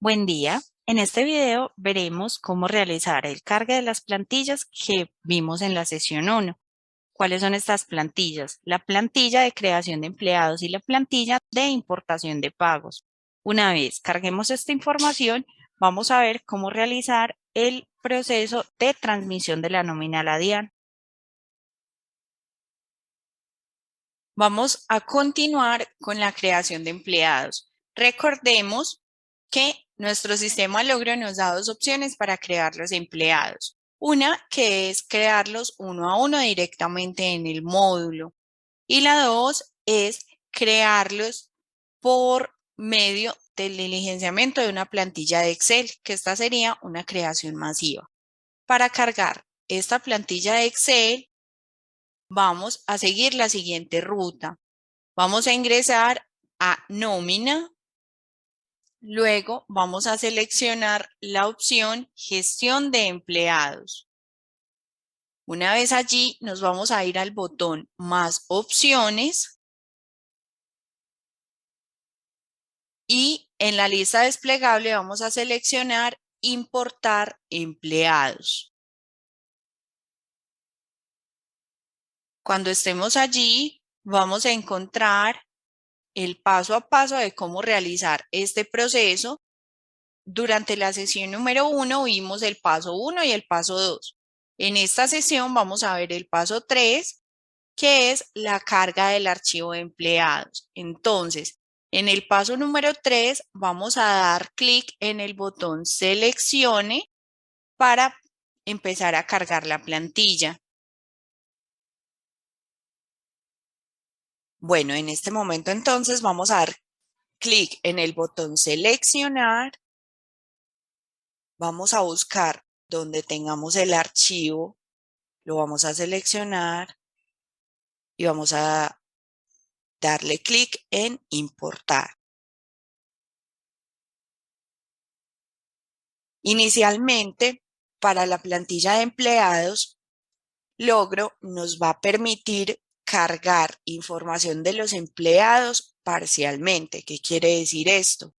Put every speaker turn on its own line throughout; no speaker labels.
Buen día. En este video veremos cómo realizar el cargue de las plantillas que vimos en la sesión 1. ¿Cuáles son estas plantillas? La plantilla de creación de empleados y la plantilla de importación de pagos. Una vez carguemos esta información, vamos a ver cómo realizar el proceso de transmisión de la nómina a la DIAN. Vamos a continuar con la creación de empleados. Recordemos que nuestro sistema Logro nos da dos opciones para crear los empleados. Una que es crearlos uno a uno directamente en el módulo y la dos es crearlos por medio del diligenciamiento de una plantilla de Excel, que esta sería una creación masiva. Para cargar esta plantilla de Excel, vamos a seguir la siguiente ruta. Vamos a ingresar a nómina, luego vamos a seleccionar la opción gestión de empleados. Una vez allí nos vamos a ir al botón más opciones y en la lista desplegable vamos a seleccionar importar empleados. Cuando estemos allí vamos a encontrar el paso a paso de cómo realizar este proceso. Durante la sesión número 1 vimos el paso 1 y el paso 2. En esta sesión vamos a ver el paso 3, que es la carga del archivo de empleados. Entonces, en el paso número 3 vamos a dar clic en el botón seleccione para empezar a cargar la plantilla. Bueno, en este momento entonces vamos a dar clic en el botón seleccionar. Vamos a buscar donde tengamos el archivo, lo vamos a seleccionar y vamos a darle clic en importar. Inicialmente, para la plantilla de empleados, Logro nos va a permitir cargar información de los empleados parcialmente. ¿Qué quiere decir esto?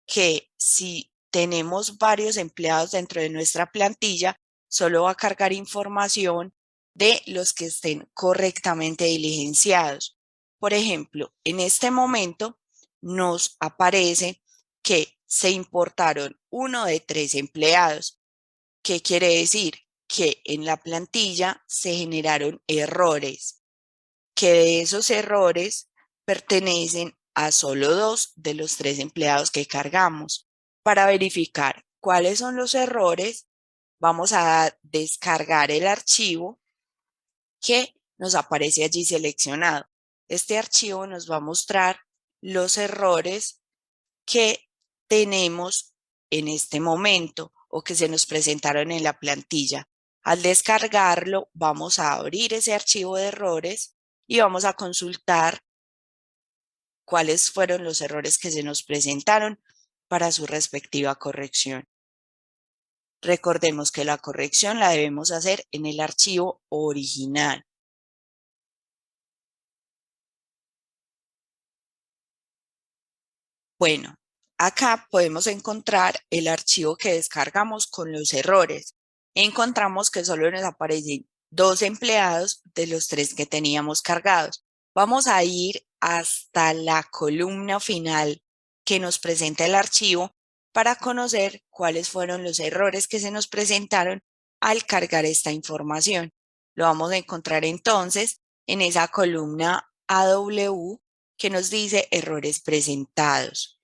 Que si tenemos varios empleados dentro de nuestra plantilla, solo va a cargar información de los que estén correctamente diligenciados. Por ejemplo, en este momento nos aparece que se importaron uno de 3 empleados. ¿Qué quiere decir? Que en la plantilla se generaron errores, que de esos errores pertenecen a solo 2 de los 3 empleados que cargamos. Para verificar cuáles son los errores, vamos a descargar el archivo que nos aparece allí seleccionado. Este archivo nos va a mostrar los errores que tenemos en este momento o que se nos presentaron en la plantilla. Al descargarlo, vamos a abrir ese archivo de errores y vamos a consultar cuáles fueron los errores que se nos presentaron para su respectiva corrección. Recordemos que la corrección la debemos hacer en el archivo original. Bueno, acá podemos encontrar el archivo que descargamos con los errores. Encontramos que solo nos aparecen 2 empleados de los 3 que teníamos cargados. Vamos a ir hasta la columna final que nos presenta el archivo para conocer cuáles fueron los errores que se nos presentaron al cargar esta información. Lo vamos a encontrar entonces en esa columna AW que nos dice errores presentados.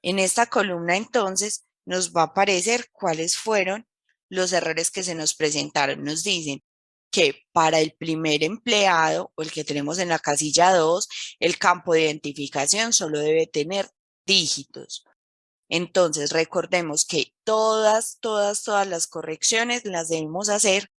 En esta columna entonces nos va a aparecer cuáles fueron los errores que se nos presentaron. Nos dicen que para el primer empleado o el que tenemos en la casilla 2, el campo de identificación solo debe tener dígitos. Entonces recordemos que todas las correcciones las debemos hacer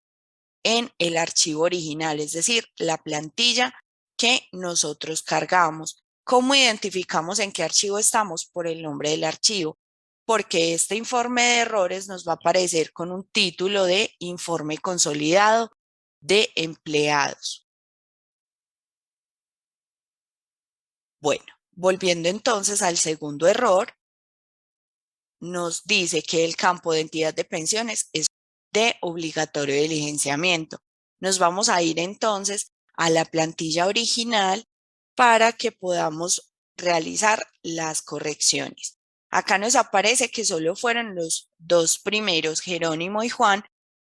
en el archivo original, es decir, la plantilla que nosotros cargamos. ¿Cómo identificamos en qué archivo estamos? Por el nombre del archivo, porque este informe de errores nos va a aparecer con un título de informe consolidado de empleados. Bueno, volviendo entonces al segundo error, nos dice que el campo de entidad de pensiones es de obligatorio diligenciamiento. Nos vamos a ir entonces a la plantilla original para que podamos realizar las correcciones. Acá nos aparece que solo fueron los dos primeros, Jerónimo y Juan,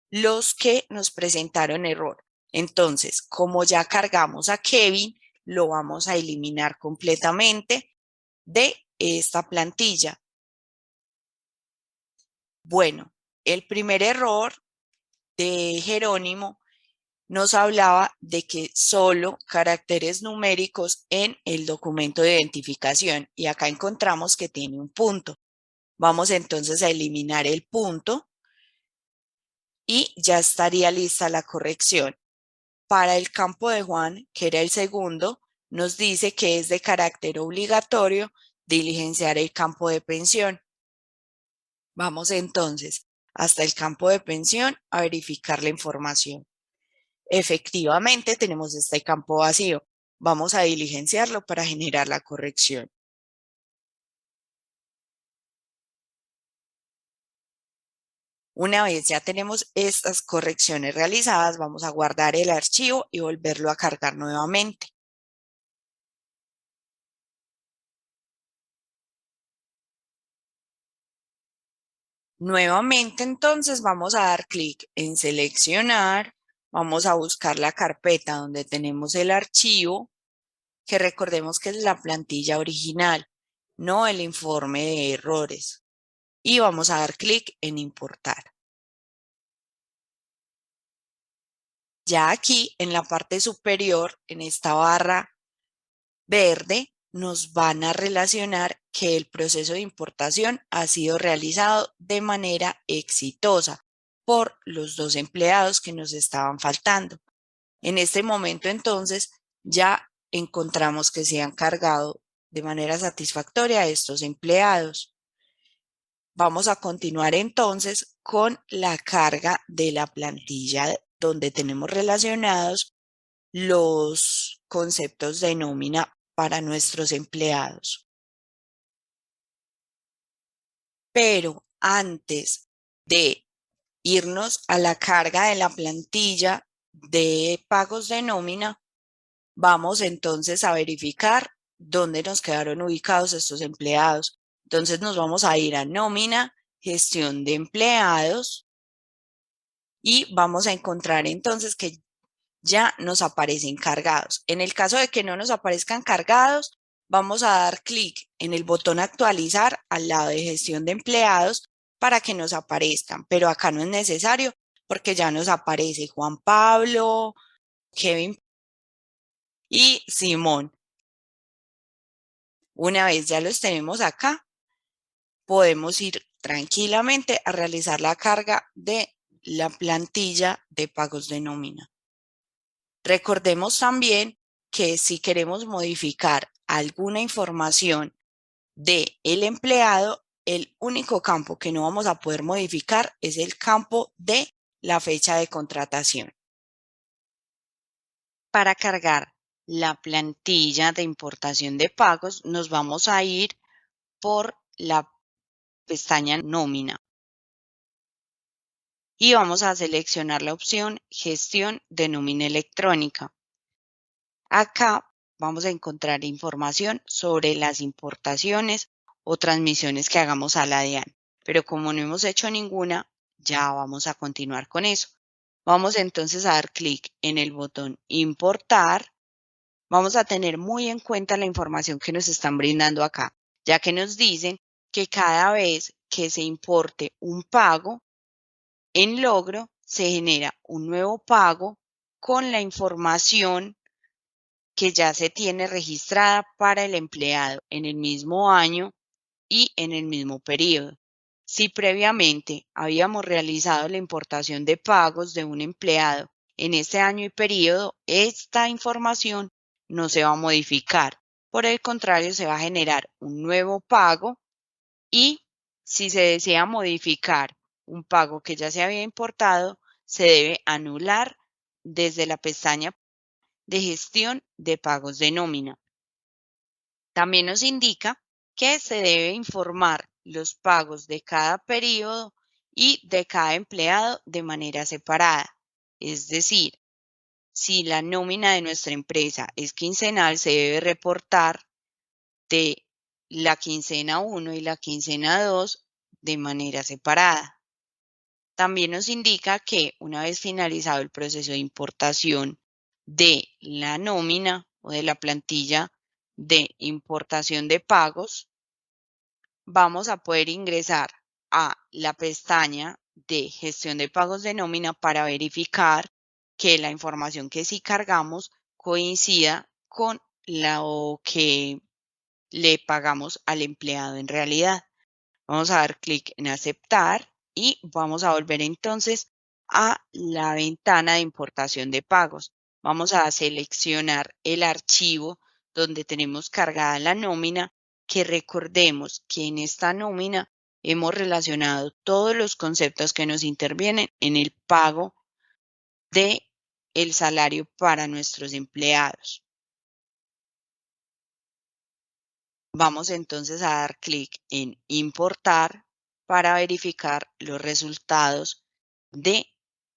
los que nos presentaron error. Entonces, como ya cargamos a Kevin, lo vamos a eliminar completamente de esta plantilla. Bueno, el primer error de Jerónimo nos hablaba de que solo caracteres numéricos en el documento de identificación y acá encontramos que tiene un punto. Vamos entonces a eliminar el punto y ya estaría lista la corrección. Para el campo de Juan, que era el segundo, nos dice que es de carácter obligatorio diligenciar el campo de pensión. Vamos entonces hasta el campo de pensión a verificar la información. Efectivamente, tenemos este campo vacío. Vamos a diligenciarlo para generar la corrección. Una vez ya tenemos estas correcciones realizadas, vamos a guardar el archivo y volverlo a cargar nuevamente. Nuevamente, entonces, vamos a dar clic en seleccionar, vamos a buscar la carpeta donde tenemos el archivo, que recordemos que es la plantilla original, no el informe de errores. Y vamos a dar clic en importar. Ya aquí en la parte superior, en esta barra verde, nos van a relacionar que el proceso de importación ha sido realizado de manera exitosa por los dos empleados que nos estaban faltando. En este momento, entonces, ya encontramos que se han cargado de manera satisfactoria a estos empleados. Vamos a continuar entonces con la carga de la plantilla donde tenemos relacionados los conceptos de nómina para nuestros empleados. Pero antes de irnos a la carga de la plantilla de pagos de nómina, vamos entonces a verificar dónde nos quedaron ubicados estos empleados. Entonces nos vamos a ir a nómina, gestión de empleados y vamos a encontrar entonces que ya nos aparecen cargados. En el caso de que no nos aparezcan cargados, vamos a dar clic en el botón actualizar al lado de gestión de empleados para que nos aparezcan, pero acá no es necesario porque ya nos aparece Juan Pablo, Kevin y Simón. Una vez ya los tenemos acá, podemos ir tranquilamente a realizar la carga de la plantilla de pagos de nómina. Recordemos también que si queremos modificar alguna información del empleado, el único campo que no vamos a poder modificar es el campo de la fecha de contratación. Para cargar la plantilla de importación de pagos, nos vamos a ir por la pestaña nómina y vamos a seleccionar la opción gestión de nómina electrónica. Acá vamos a encontrar información sobre las importaciones o transmisiones que hagamos a la DIAN, pero como no hemos hecho ninguna, ya vamos a continuar con eso. Vamos entonces a dar clic en el botón importar. Vamos a tener muy en cuenta la información que nos están brindando acá, ya que nos dicen que cada vez que se importe un pago en logro, se genera un nuevo pago con la información que ya se tiene registrada para el empleado en el mismo año y en el mismo periodo. Si previamente habíamos realizado la importación de pagos de un empleado en este año y periodo, esta información no se va a modificar. Por el contrario, se va a generar un nuevo pago y si se desea modificar un pago que ya se había importado, se debe anular desde la pestaña de gestión de pagos de nómina. También nos indica que se debe informar los pagos de cada periodo y de cada empleado de manera separada. Es decir, si la nómina de nuestra empresa es quincenal, se debe reportar de la quincena 1 y la quincena 2 de manera separada. También nos indica que una vez finalizado el proceso de importación de la nómina o de la plantilla de importación de pagos, vamos a poder ingresar a la pestaña de gestión de pagos de nómina para verificar que la información que sí cargamos coincida con lo que le pagamos al empleado en realidad. Vamos a dar clic en aceptar y vamos a volver entonces a la ventana de importación de pagos. Vamos a seleccionar el archivo donde tenemos cargada la nómina, que recordemos que en esta nómina hemos relacionado todos los conceptos que nos intervienen en el pago de el salario para nuestros empleados. Vamos entonces a dar clic en importar para verificar los resultados de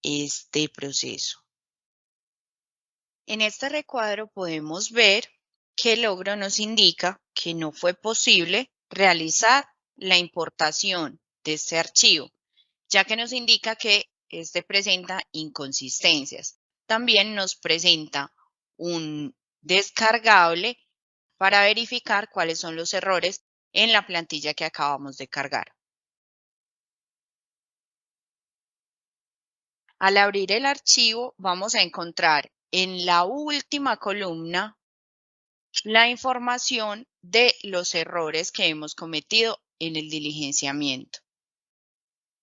este proceso. En este recuadro podemos ver que el logro nos indica que no fue posible realizar la importación de este archivo, ya que nos indica que este presenta inconsistencias. También nos presenta un descargable para verificar cuáles son los errores en la plantilla que acabamos de cargar. Al abrir el archivo, vamos a encontrar en la última columna la información de los errores que hemos cometido en el diligenciamiento.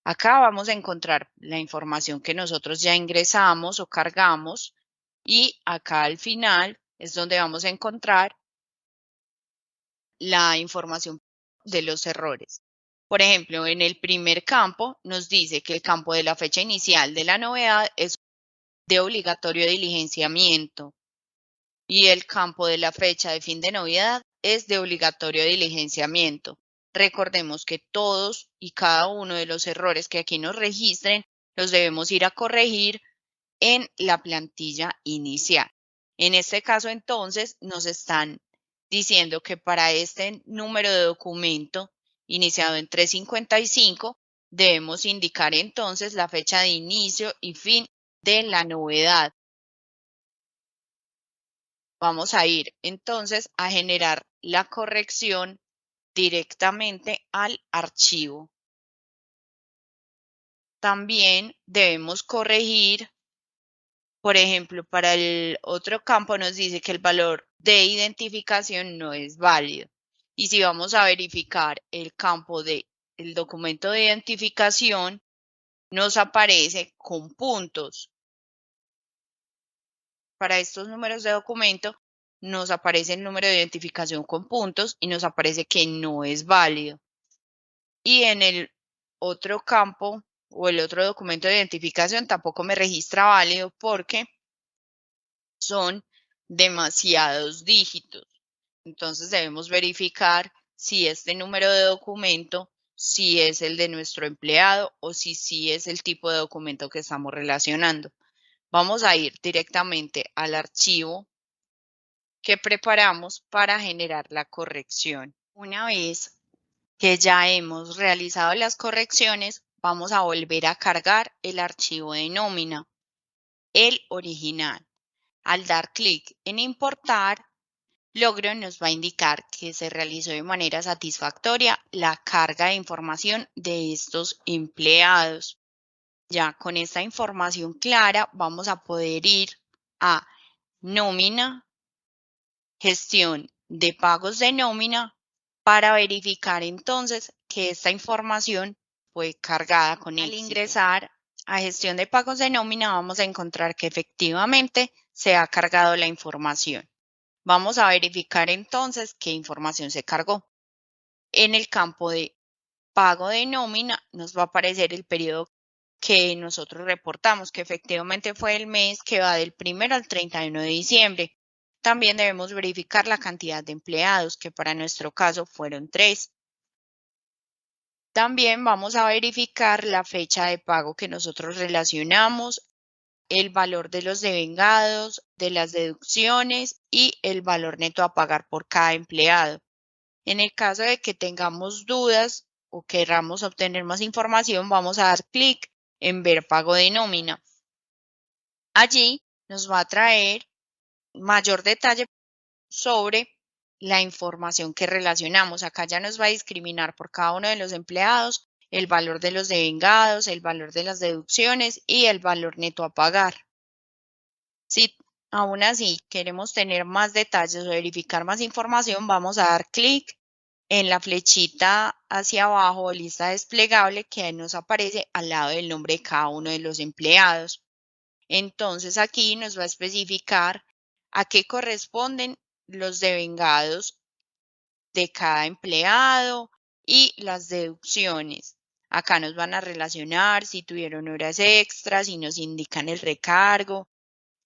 Acá vamos a encontrar la información que nosotros ya ingresamos o cargamos y acá al final es donde vamos a encontrar la información de los errores. Por ejemplo, en el primer campo nos dice que el campo de la fecha inicial de la novedad es de obligatorio diligenciamiento y el campo de la fecha de fin de novedad es de obligatorio diligenciamiento. Recordemos que todos y cada uno de los errores que aquí nos registren los debemos ir a corregir en la plantilla inicial. En este caso, entonces, nos están diciendo que para este número de documento iniciado en 355, debemos indicar entonces la fecha de inicio y fin de la novedad. Vamos a ir entonces a generar la corrección directamente al archivo. También debemos corregir. Por ejemplo, para el otro campo nos dice que el valor de identificación no es válido. Y si vamos a verificar el campo del documento de identificación, nos aparece con puntos. Para estos números de documento, nos aparece el número de identificación con puntos y nos aparece que no es válido. Y en el otro campo o el otro documento de identificación tampoco me registra válido porque son demasiados dígitos. Entonces debemos verificar si este número de documento, si es el de nuestro empleado o si sí es el tipo de documento que estamos relacionando. Vamos a ir directamente al archivo que preparamos para generar la corrección. Una vez que ya hemos realizado las correcciones, vamos a volver a cargar el archivo de nómina, el original. Al dar clic en importar, Logro nos va a indicar que se realizó de manera satisfactoria la carga de información de estos empleados. Ya con esta información clara vamos a poder ir a nómina, gestión de pagos de nómina para verificar entonces que esta información fue cargada con éxito. Al ingresar a gestión de pagos de nómina vamos a encontrar que efectivamente se ha cargado la información. Vamos a verificar entonces qué información se cargó. En el campo de pago de nómina nos va a aparecer el periodo que nosotros reportamos, que efectivamente fue el mes que va del 1 al 31 de diciembre. También debemos verificar la cantidad de empleados, que para nuestro caso fueron 3. También vamos a verificar la fecha de pago que nosotros relacionamos, el valor de los devengados, de las deducciones y el valor neto a pagar por cada empleado. En el caso de que tengamos dudas o queramos obtener más información, vamos a dar clic en ver pago de nómina. Allí nos va a traer mayor detalle sobre la información que relacionamos. Acá ya nos va a discriminar por cada uno de los empleados el valor de los devengados, el valor de las deducciones y el valor neto a pagar. Si aún así queremos tener más detalles o verificar más información, vamos a dar clic en la flechita hacia abajo o lista desplegable que nos aparece al lado del nombre de cada uno de los empleados. Entonces aquí nos va a especificar a qué corresponden los devengados de cada empleado y las deducciones. Acá nos van a relacionar si tuvieron horas extras, si nos indican el recargo,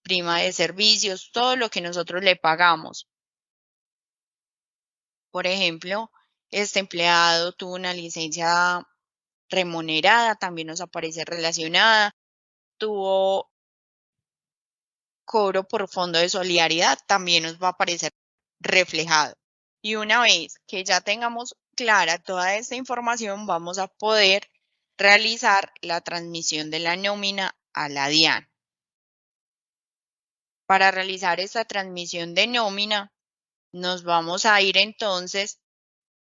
prima de servicios, todo lo que nosotros le pagamos. Por ejemplo, este empleado tuvo una licencia remunerada, también nos aparece relacionada, tuvo cobro por fondo de solidaridad, también nos va a aparecer reflejado. Y una vez que ya tengamos clara toda esta información, vamos a poder realizar la transmisión de la nómina a la DIAN. Para realizar esta transmisión de nómina, nos vamos a ir entonces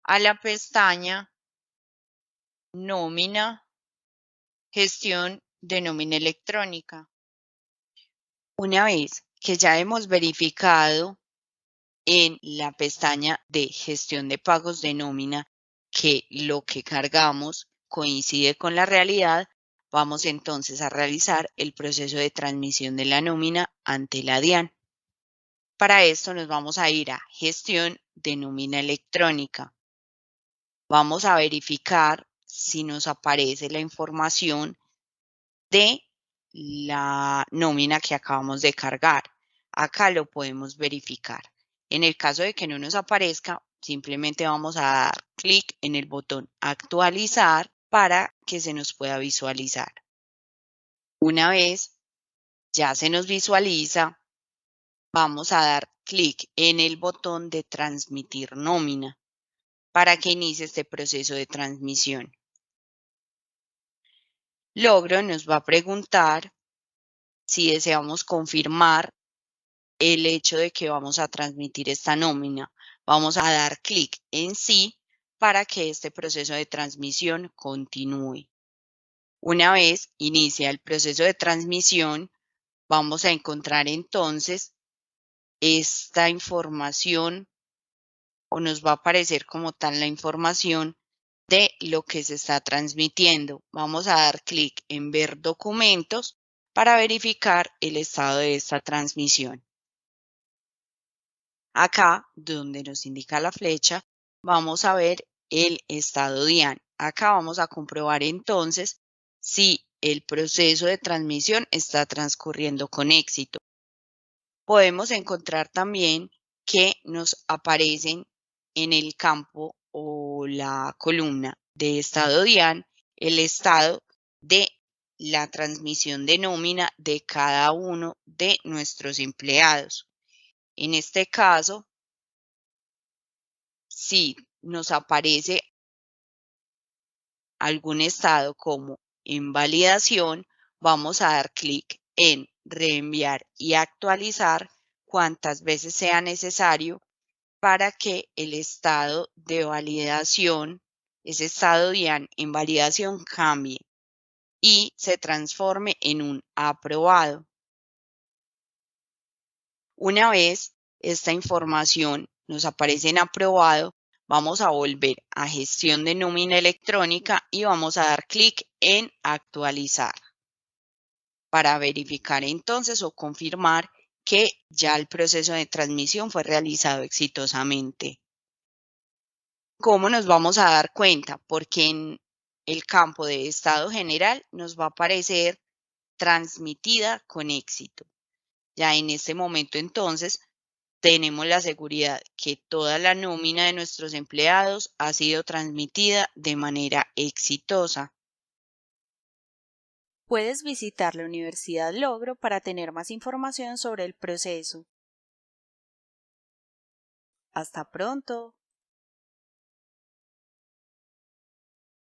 a la pestaña Nómina, Gestión de nómina electrónica. Una vez que ya hemos verificado en la pestaña de gestión de pagos de nómina que lo que cargamos coincide con la realidad, vamos entonces a realizar el proceso de transmisión de la nómina ante la DIAN. Para esto nos vamos a ir a gestión de nómina electrónica. Vamos a verificar si nos aparece la información de la nómina que acabamos de cargar. Acá lo podemos verificar. En el caso de que no nos aparezca, simplemente vamos a dar clic en el botón actualizar para que se nos pueda visualizar. Una vez ya se nos visualiza, vamos a dar clic en el botón de transmitir nómina para que inicie este proceso de transmisión. Logro nos va a preguntar si deseamos confirmar el hecho de que vamos a transmitir esta nómina. Vamos a dar clic en sí para que este proceso de transmisión continúe. Una vez inicia el proceso de transmisión, vamos a encontrar entonces esta información o nos va a aparecer como tal la información de lo que se está transmitiendo. Vamos a dar clic en ver documentos para verificar el estado de esta transmisión. Acá, donde nos indica la flecha, vamos a ver el estado DIAN. Acá vamos a comprobar entonces si el proceso de transmisión está transcurriendo con éxito. Podemos encontrar también que nos aparecen en el campo o la columna de estado DIAN el estado de la transmisión de nómina de cada uno de nuestros empleados. En este caso, si nos aparece algún estado como invalidación, vamos a dar clic en reenviar y actualizar cuantas veces sea necesario para que el estado de validación, ese estado de invalidación cambie y se transforme en un aprobado. Una vez esta información nos aparece en aprobado, vamos a volver a gestión de nómina electrónica y vamos a dar clic en actualizar para verificar entonces o confirmar que ya el proceso de transmisión fue realizado exitosamente. ¿Cómo nos vamos a dar cuenta? Porque en el campo de estado general nos va a aparecer transmitida con éxito. Ya en este momento entonces tenemos la seguridad que toda la nómina de nuestros empleados ha sido transmitida de manera exitosa.
Puedes visitar la Universidad Logro para tener más información sobre el proceso. Hasta pronto.